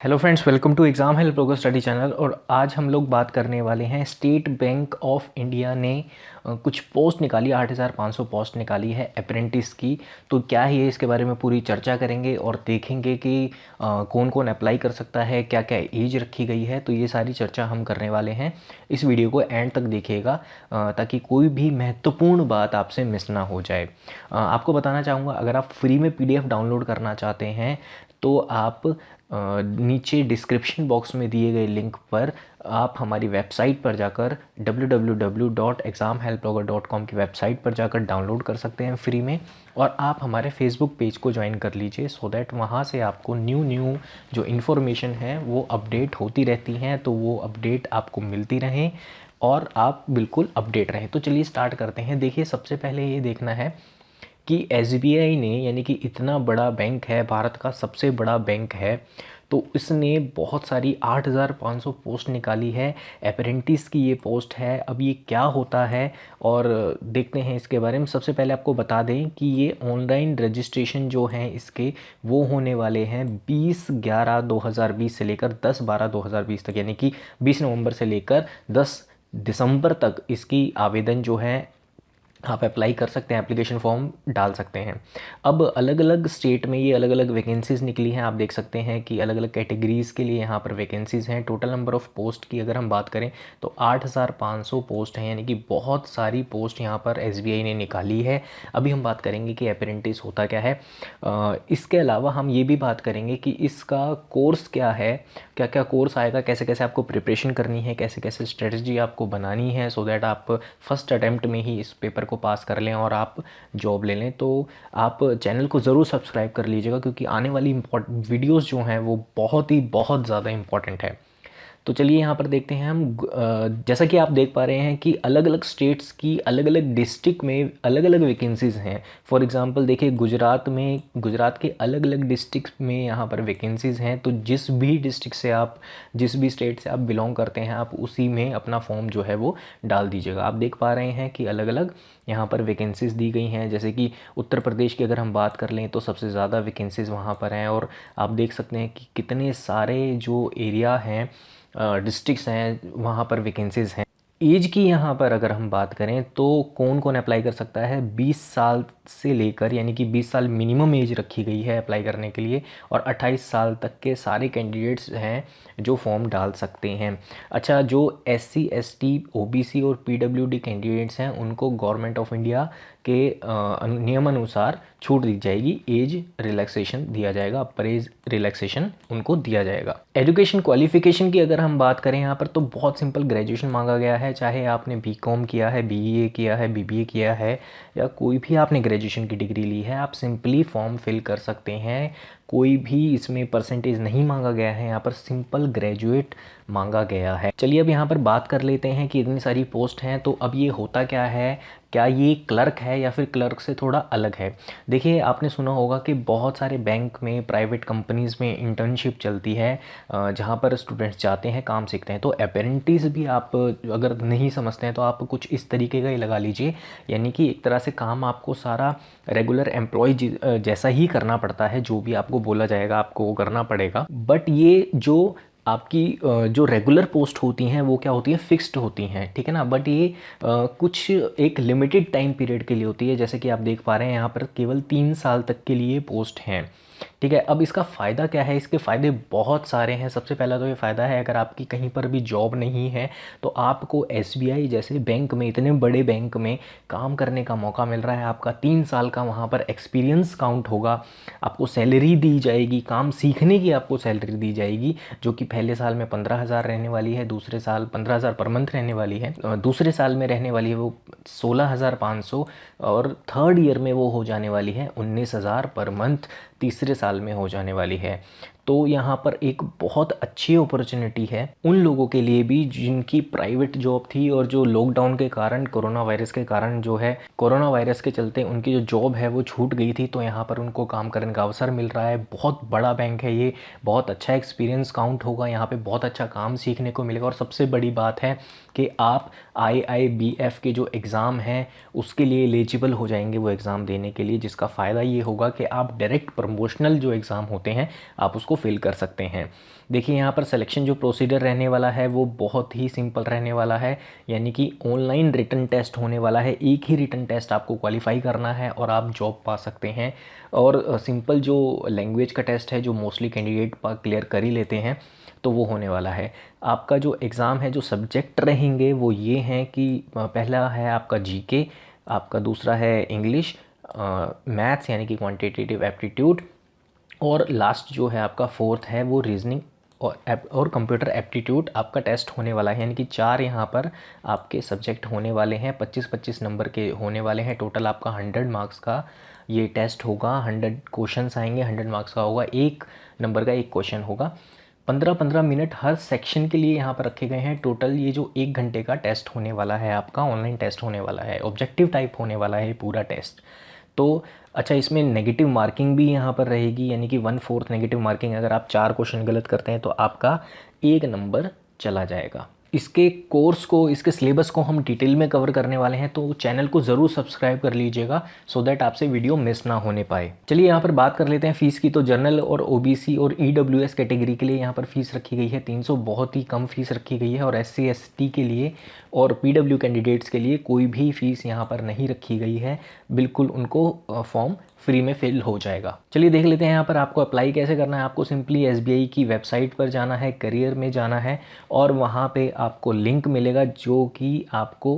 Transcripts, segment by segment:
Hello friends, welcome to exam help progress study channel. और आज हम लोग बात करने वाले हैं स्टेट बैंक ऑफ इंडिया ने कुछ पोस्ट निकाली, 8,500 पोस्ट निकाली है अप्रेंटिस की। तो क्या है ये, इसके बारे में पूरी चर्चा करेंगे और देखेंगे कि कौन कौन अप्लाई कर सकता है, क्या क्या एज रखी गई है। तो ये सारी चर्चा हम करने वाले हैं। इस वीडियो को एंड तक देखिएगा ताकि कोई भी महत्वपूर्ण बात आपसे मिस ना हो जाए। आपको बताना चाहूँगा, अगर आप फ्री में PDF डाउनलोड करना चाहते हैं तो आप नीचे डिस्क्रिप्शन बॉक्स में दिए गए लिंक पर आप हमारी वेबसाइट पर जाकर www.examhelpblogger.com की वेबसाइट पर जाकर डाउनलोड कर सकते हैं फ्री में। और आप हमारे फेसबुक पेज को ज्वाइन कर लीजिए सो दैट वहाँ से आपको न्यू जो इन्फॉर्मेशन है वो अपडेट होती रहती हैं, तो वो अपडेट आपको मिलती रहें और आप बिल्कुल अपडेट रहें। तो चलिए स्टार्ट करते हैं। देखिए, सबसे पहले ये देखना है कि SBI ने, यानी कि इतना बड़ा बैंक है, भारत का सबसे बड़ा बैंक है, तो इसने बहुत सारी 8,500 पोस्ट निकाली है। अप्रेंटिस की ये पोस्ट है। अब ये क्या होता है और देखते हैं इसके बारे में। सबसे पहले आपको बता दें कि ये ऑनलाइन रजिस्ट्रेशन जो हैं इसके वो होने वाले हैं 20/11/2020 से लेकर 10/12/2020 तक, यानी कि 20 नवंबर से लेकर 10 दिसंबर तक इसकी आवेदन जो है आप अप्लाई कर सकते हैं, एप्लीकेशन फॉर्म डाल सकते हैं। अब अलग अलग स्टेट में ये अलग अलग वैकेंसीज़ निकली हैं। आप देख सकते हैं कि अलग अलग कैटेगरीज़ के लिए यहाँ पर वैकेंसीज़ हैं। टोटल नंबर ऑफ़ पोस्ट की अगर हम बात करें तो 8,500 पोस्ट हैं, यानी कि बहुत सारी पोस्ट यहाँ पर SBI ने निकाली है। अभी हम बात करेंगे कि अप्रेंटिस होता क्या है। इसके अलावा हम ये भी बात करेंगे कि इसका कोर्स क्या है, क्या क्या कोर्स आएगा, कैसे कैसे आपको प्रिपरेशन करनी है, कैसे कैसे स्ट्रेटजी आपको बनानी है सो दैट आप फर्स्ट अटैम्प्ट में ही इस पेपर को पास कर लें और आप जॉब ले लें। तो आप चैनल को ज़रूर सब्सक्राइब कर लीजिएगा क्योंकि आने वाली वीडियोस जो हैं वो बहुत ज़्यादा इम्पॉर्टेंट है। तो चलिए यहाँ पर देखते हैं हम। जैसा कि आप देख पा रहे हैं कि अलग अलग स्टेट्स की अलग अलग डिस्ट्रिक्ट में अलग अलग वैकेंसीज़ हैं। फॉर एग्जांपल देखिए, गुजरात के अलग अलग डिस्ट्रिक्ट में यहाँ पर वैकेंसीज़ हैं। तो जिस भी डिस्ट्रिक्ट से आप, जिस भी स्टेट से आप बिलोंग करते हैं, आप उसी में अपना फॉर्म जो है वो डाल दीजिएगा। आप देख पा रहे हैं कि अलग अलग यहाँ पर वैकेंसीज़ दी गई हैं। जैसे कि उत्तर प्रदेश की अगर हम बात कर लें तो सबसे ज़्यादा वैकेंसीज़ वहाँ पर हैं। और आप देख सकते हैं कि कितने सारे जो एरिया हैं, डिस्ट्रिक्ट्स हैं, वहाँ पर वैकेंसीज़ हैं। एज की यहाँ पर अगर हम बात करें तो कौन कौन अप्लाई कर सकता है, 20 साल से लेकर, यानी कि 20 साल मिनिमम एज रखी गई है अप्लाई करने के लिए। और 28 साल तक के सारे कैंडिडेट्स हैं जो फॉर्म डाल सकते हैं। अच्छा, जो SC ST OBC और PWD कैंडिडेट्स हैं उनको गवर्नमेंट ऑफ इंडिया के नियमानुसार छूट दी जाएगी, एज रिलैक्सेशन दिया जाएगा, अपर एज रिलैक्सेशन उनको दिया जाएगा। एजुकेशन क्वालिफिकेशन की अगर हम बात करें यहाँ पर तो बहुत सिंपल, ग्रेजुएशन मांगा गया है। चाहे आपने BCom किया है, BA किया है, BBA किया है या कोई भी आपने ग्रेजुएशन की डिग्री ली है, आप सिंपली फॉर्म फिल कर सकते हैं। कोई भी इसमें परसेंटेज नहीं मांगा गया है, यहाँ पर सिंपल ग्रेजुएट मांगा गया है। चलिए अब यहाँ पर बात कर लेते हैं कि इतनी सारी पोस्ट हैं तो अब ये होता क्या है, क्या ये क्लर्क है या फिर क्लर्क से थोड़ा अलग है। देखिए, आपने सुना होगा कि बहुत सारे बैंक में, प्राइवेट कंपनीज़ में इंटर्नशिप चलती है जहाँ पर स्टूडेंट्स जाते हैं, काम सीखते हैं। तो अप्रेंटिस भी आप अगर नहीं समझते हैं तो आप कुछ इस तरीके का ही लगा लीजिए, यानी कि एक तरह से काम आपको सारा रेगुलर एम्प्लॉय जैसा ही करना पड़ता है। जो भी आपको बोला जाएगा आपको वो करना पड़ेगा। बट ये जो आपकी जो रेगुलर पोस्ट होती हैं वो क्या होती है, फिक्स्ड होती हैं, ठीक है ना। बट ये कुछ एक लिमिटेड टाइम पीरियड के लिए होती है। जैसे कि आप देख पा रहे हैं यहाँ पर केवल 3 साल तक के लिए पोस्ट हैं, ठीक है। अब इसका फ़ायदा क्या है, इसके फ़ायदे बहुत सारे हैं। सबसे पहला तो ये फ़ायदा है, अगर आपकी कहीं पर भी जॉब नहीं है तो आपको SBI जैसे बैंक में, इतने बड़े बैंक में काम करने का मौका मिल रहा है। आपका 3 साल का वहाँ पर एक्सपीरियंस काउंट होगा, आपको सैलरी दी जाएगी, काम सीखने की आपको सैलरी दी जाएगी, जो कि पहले साल में 15,000 रहने वाली है, दूसरे साल 15,000 पर मंथ रहने वाली है, दूसरे साल में रहने वाली है वो 16,500 और थर्ड ईयर में वो हो जाने वाली है 19,000 पर मंथ, तीसरे साल में हो जाने वाली है। तो यहाँ पर एक बहुत अच्छी अपॉर्चुनिटी है उन लोगों के लिए भी जिनकी प्राइवेट जॉब थी और जो लॉकडाउन के कारण, कोरोना वायरस के कारण जो है, कोरोना वायरस के चलते उनकी जो जॉब है वो छूट गई थी। तो यहाँ पर उनको काम करने का अवसर मिल रहा है। बहुत बड़ा बैंक है ये, बहुत अच्छा एक्सपीरियंस काउंट होगा, यहाँ पे बहुत अच्छा काम सीखने को मिलेगा। और सबसे बड़ी बात है कि आप IIBF के जो एग्ज़ाम हैं उसके लिए एलिजिबल हो जाएंगे वो एग्ज़ाम देने के लिए, जिसका फ़ायदा ये होगा कि आप डायरेक्ट प्रमोशनल जो एग्ज़ाम होते हैं आप उसको फिल कर सकते हैं। देखिए यहाँ पर सिलेक्शन जो प्रोसीजर रहने वाला है वो बहुत ही सिंपल रहने वाला है, यानी कि ऑनलाइन रिटन टेस्ट होने वाला है। एक ही रिटन टेस्ट आपको क्वालिफाई करना है और आप जॉब पा सकते हैं। और सिंपल जो लैंग्वेज का टेस्ट है जो मोस्टली कैंडिडेट क्लियर कर ही लेते हैं, तो वो होने वाला है। आपका जो एग्ज़ाम है, जो सब्जेक्ट रहेंगे वो ये हैं कि पहला है आपका जीके, आपका दूसरा है इंग्लिश, मैथ्स यानी कि क्वांटिटेटिव एप्टीट्यूड, और लास्ट जो है आपका फोर्थ है वो रीजनिंग और कंप्यूटर एप्टीट्यूड आपका टेस्ट होने वाला है। यानी कि 4 यहाँ पर आपके सब्जेक्ट होने वाले हैं, 25-25 नंबर के होने वाले हैं। टोटल आपका 100 मार्क्स का ये टेस्ट होगा, 100 क्वेश्चंस आएंगे, 100 मार्क्स का होगा, 1 नंबर का 1 क्वेश्चन होगा। 15-15 मिनट हर सेक्शन के लिए यहाँ पर रखे गए हैं। टोटल ये जो 1 घंटे का टेस्ट होने वाला है आपका, ऑनलाइन टेस्ट होने वाला है, ऑब्जेक्टिव टाइप होने वाला है पूरा टेस्ट। तो अच्छा, इसमें नेगेटिव मार्किंग भी यहाँ पर रहेगी, यानी कि 1/4 नेगेटिव मार्किंग। अगर आप 4 क्वेश्चन गलत करते हैं तो आपका 1 नंबर चला जाएगा। इसके कोर्स को, इसके सिलेबस को हम डिटेल में कवर करने वाले हैं, तो चैनल को ज़रूर सब्सक्राइब कर लीजिएगा सो दैट आपसे वीडियो मिस ना होने पाए। चलिए यहाँ पर बात कर लेते हैं फ़ीस की। तो जनरल और ओबीसी और ईडब्ल्यूएस कैटेगरी के लिए यहाँ पर फ़ीस रखी गई है 300, बहुत ही कम फीस रखी गई है। और एससी एसटी के लिए और पीडब्ल्यू कैंडिडेट्स के लिए कोई भी फ़ीस यहाँ पर नहीं रखी गई है, बिल्कुल उनको फॉर्म फ्री में फिल हो जाएगा। चलिए देख लेते हैं यहाँ पर आपको अप्लाई कैसे करना है। आपको सिंपली एसबीआई की वेबसाइट पर जाना है, करियर में जाना है, और वहाँ पे आपको लिंक मिलेगा जो कि आपको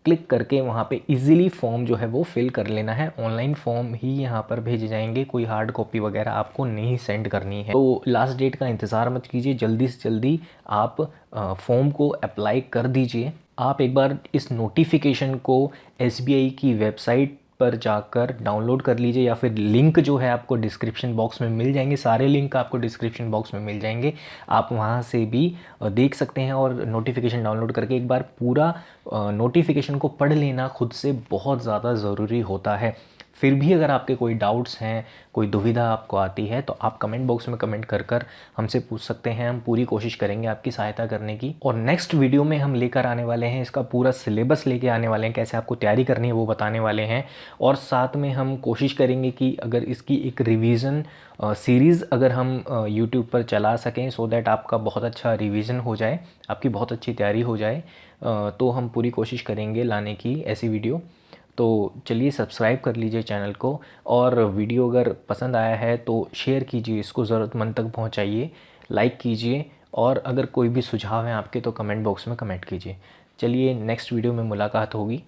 क्लिक करके वहाँ पे इजीली फॉर्म जो है वो फिल कर लेना है। ऑनलाइन फॉर्म ही यहाँ पर भेजे जाएंगे, कोई हार्ड कॉपी वगैरह आपको नहीं सेंड करनी है। तो लास्ट डेट का इंतज़ार मत कीजिए, जल्दी से जल्दी आप फॉर्म को अप्लाई कर दीजिए। आप एक बार इस नोटिफिकेशन को एसबीआई की वेबसाइट पर जाकर डाउनलोड कर लीजिए, या फिर लिंक जो है आपको डिस्क्रिप्शन बॉक्स में मिल जाएंगे, सारे लिंक आपको डिस्क्रिप्शन बॉक्स में मिल जाएंगे, आप वहां से भी देख सकते हैं। और नोटिफिकेशन डाउनलोड करके एक बार पूरा नोटिफिकेशन को पढ़ लेना खुद से बहुत ज़्यादा ज़रूरी होता है। फिर भी अगर आपके कोई डाउट्स हैं, कोई दुविधा आपको आती है, तो आप कमेंट बॉक्स में कमेंट कर कर हमसे पूछ सकते हैं। हम पूरी कोशिश करेंगे आपकी सहायता करने की। और नेक्स्ट वीडियो में हम लेकर आने वाले हैं, इसका पूरा सिलेबस लेके आने वाले हैं, कैसे आपको तैयारी करनी है वो बताने वाले हैं। और साथ में हम कोशिश करेंगे कि अगर इसकी एक रिवीजन सीरीज़ अगर हम यूट्यूब पर चला सकें, सो दैट आपका बहुत अच्छा रिवीजन हो जाए, आपकी बहुत अच्छी तैयारी हो जाए, तो हम पूरी कोशिश करेंगे लाने की ऐसी वीडियो। तो चलिए सब्सक्राइब कर लीजिए चैनल को, और वीडियो अगर पसंद आया है तो शेयर कीजिए, इसको ज़रूरतमंद तक पहुंचाइए, लाइक कीजिए, और अगर कोई भी सुझाव है आपके तो कमेंट बॉक्स में कमेंट कीजिए। चलिए नेक्स्ट वीडियो में मुलाकात होगी।